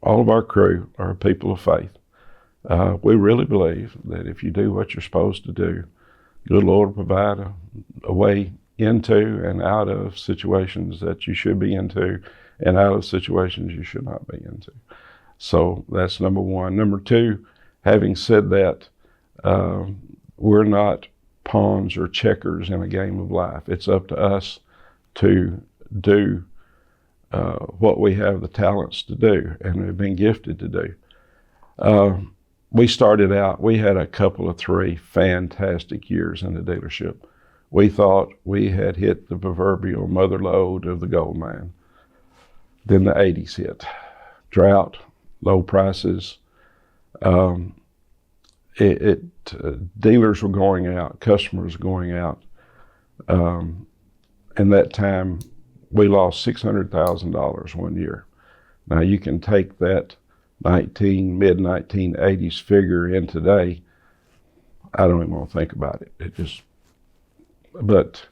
all of our crew are people of faith. We really believe that if you do what you're supposed to do, good Lord will provide a way into and out of situations that you should be into and out of situations you should not be into. So that's number one. Number two, having said that, we're not pawns or checkers in a game of life. It's up to us to do what we have the talents to do and have been gifted to do. We started out, we had a couple of 3 fantastic years in the dealership. We thought we had hit the proverbial mother lode of the gold mine. Then the 80s hit. Drought, low prices. Dealers were going out, customers were going out. And that time, we lost $600,000 one year. Now you can take that mid-1980s figure in today. I don't even want to think about it. But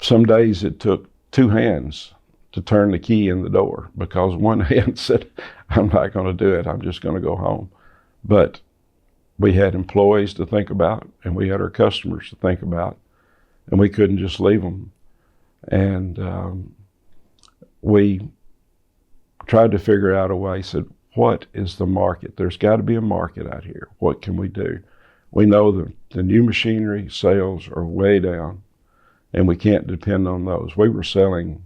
some days it took 2 hands to turn the key in the door, because one hand said, I'm not going to do it, I'm just going to go home. But we had employees to think about, and we had our customers to think about, and we couldn't just leave them. And we tried to figure out a way, said, what is the market? There's got to be a market out here. What can we do? We know that the new machinery sales are way down, and we can't depend on those. We were selling,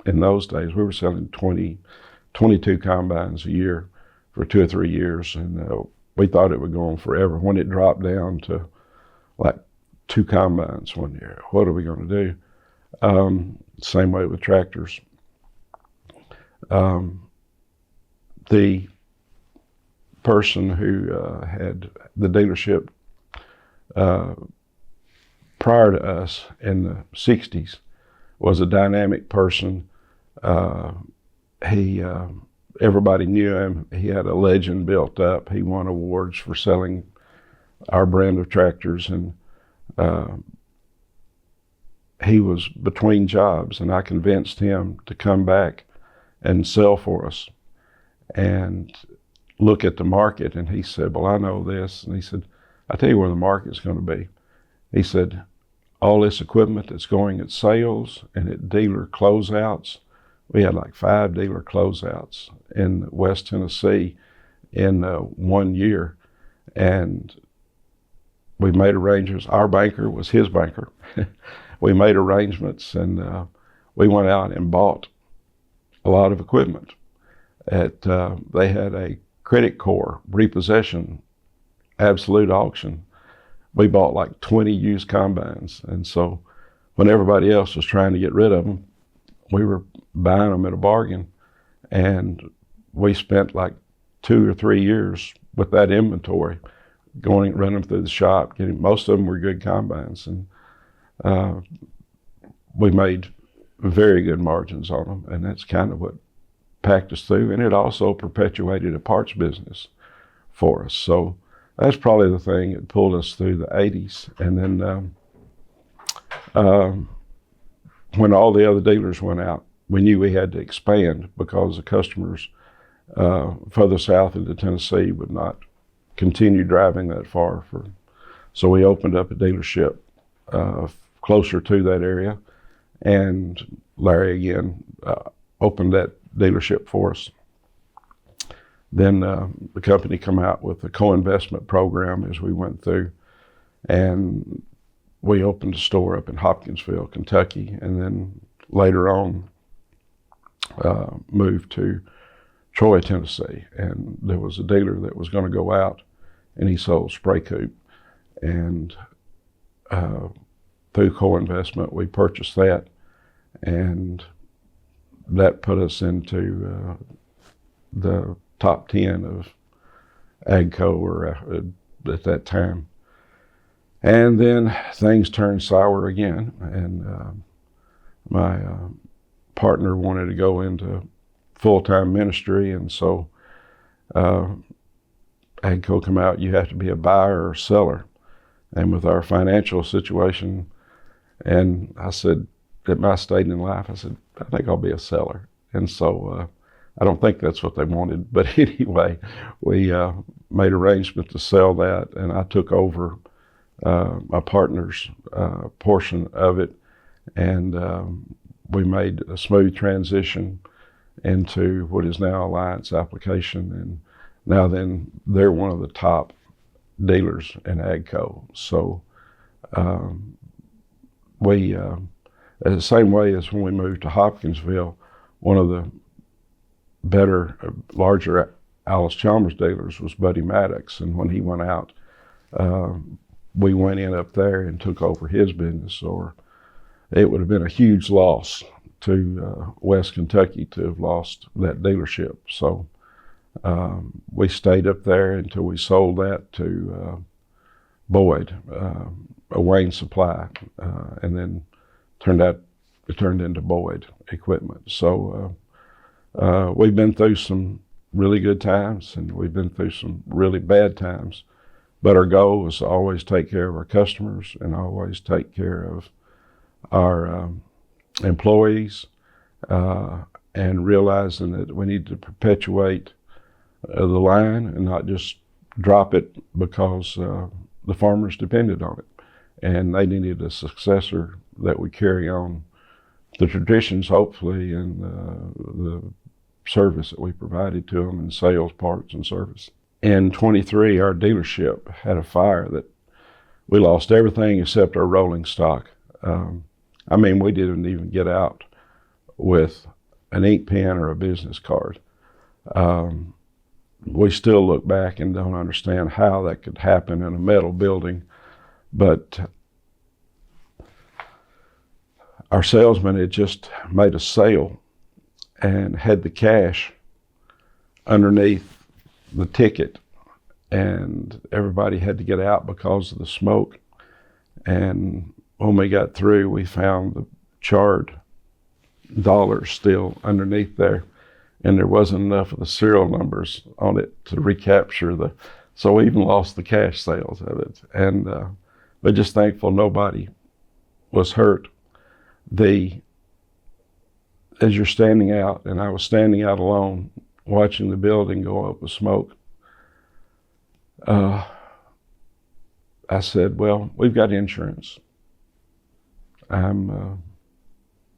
in those days, we were selling 22 combines a year for 2 or 3 years, and we thought it would go on forever. When it dropped down to like 2 combines one year, what are we going to do? Same way with tractors. The person who had the dealership prior to us in the 60s was a dynamic person. Everybody knew him. He had a legend built up. He won awards for selling our brand of tractors, and he was between jobs, and I convinced him to come back and sell for us and look at the market. And he said, well, I know this. And he said, I tell you where the market's going to be. He said, all this equipment that's going at sales and at dealer closeouts, we had like 5 dealer closeouts in West Tennessee in 1 year. And we made arrangements. Our banker was his banker. We made arrangements, and we went out and bought a lot of equipment. They had a Credit Corps repossession absolute auction. We bought like 20 used combines, and so when everybody else was trying to get rid of them, we were buying them at a bargain. And we spent like 2 or 3 years with that inventory, running them through the shop. Most of them were good combines, and we made very good margins on them, and that's kind of what packed us through. And it also perpetuated a parts business for us. So that's probably the thing that pulled us through the 80s. And then when all the other dealers went out, we knew we had to expand, because the customers further south into Tennessee would not continue driving that far. So we opened up a dealership closer to that area, and Larry again opened that dealership for us. Then the company come out with a co-investment program as we went through, and we opened a store up in Hopkinsville, Kentucky, and then later on moved to Troy, Tennessee. And there was a dealer that was going to go out, and he sold spray coupe. And through co-investment, we purchased that, and that put us into the top 10 of AGCO or at that time. And then things turned sour again, and my partner wanted to go into full-time ministry, and so AGCO come out, you have to be a buyer or seller. And with our financial situation, and I said, at my stage in life, I said, I think I'll be a seller. And so I don't think that's what they wanted, but anyway, we made arrangements to sell that, and I took over my partner's portion of it, and we made a smooth transition into what is now Alliance Application, and now then they're one of the top dealers in AGCO. So we, the same way as when we moved to Hopkinsville, one of the better, larger Allis-Chalmers dealers was Buddy Maddox, and when he went out, we went in up there and took over his business, or it would have been a huge loss to West Kentucky to have lost that dealership. So we stayed up there until we sold that to Boyd, a Wayne Supply, and then it turned into Boyd Equipment. So we've been through some really good times, and we've been through some really bad times, but our goal was to always take care of our customers and always take care of our employees, and realizing that we need to perpetuate the line and not just drop it because the farmers depended on it, and they needed a successor that would carry on the traditions, hopefully, and the service that we provided to them in sales, parts, and service. In 23, our dealership had a fire that we lost everything except our rolling stock. I mean, we didn't even get out with an ink pen or a business card. We still look back and don't understand how that could happen in a metal building, but our salesman had just made a sale and had the cash underneath the ticket, and everybody had to get out because of the smoke. And when we got through, we found the charred dollars still underneath there, and there wasn't enough of the serial numbers on it to recapture so we even lost the cash sales of it. And but just thankful nobody was hurt. As you're standing out, and I was standing out alone watching the building go up with smoke, I said, well, we've got insurance. I'm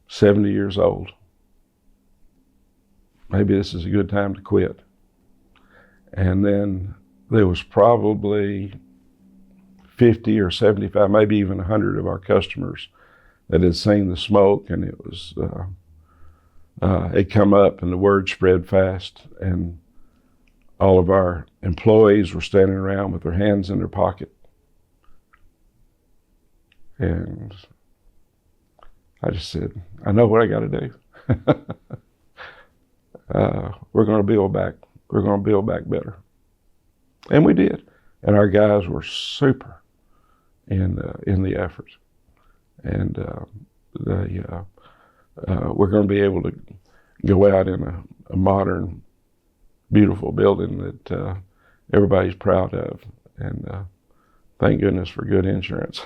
70 years old. Maybe this is a good time to quit. And then there was probably 50 or 75, maybe even 100 of our customers that had seen the smoke, and it was, it come up and the word spread fast, and all of our employees were standing around with their hands in their pocket. And I just said, I know what I got to do. We're going to build back. We're going to build back better. And we did. And our guys were super in the effort. And we're going to be able to go out in a modern, beautiful building that everybody's proud of. And thank goodness for good insurance.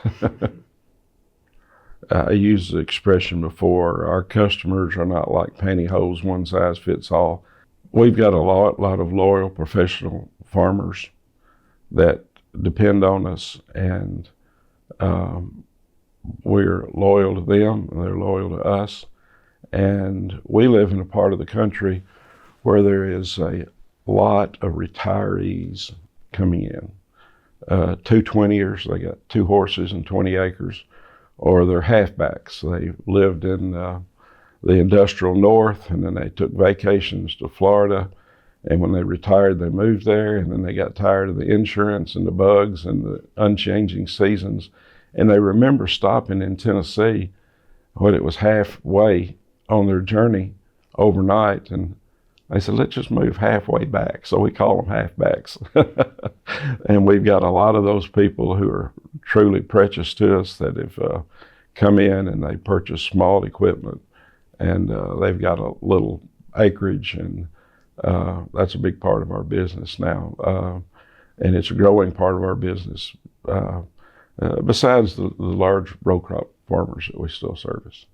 I used the expression before, our customers are not like pantyhose, one size fits all. We've got a lot of loyal professional farmers that depend on us, and we're loyal to them, and they're loyal to us. And we live in a part of the country where there is a lot of retirees coming in. 220ers, they got 2 horses and 20 acres, or they're halfbacks. They lived in the industrial north, and then they took vacations to Florida, and when they retired, they moved there, and then they got tired of the insurance and the bugs and the unchanging seasons, and they remember stopping in Tennessee when it was halfway on their journey overnight, and they said, let's just move halfway back. So we call them halfbacks. And we've got a lot of those people who are truly precious to us that have come in and they purchase small equipment, and they've got a little acreage, and that's a big part of our business now. And it's a growing part of our business, besides the large row crop farmers that we still service.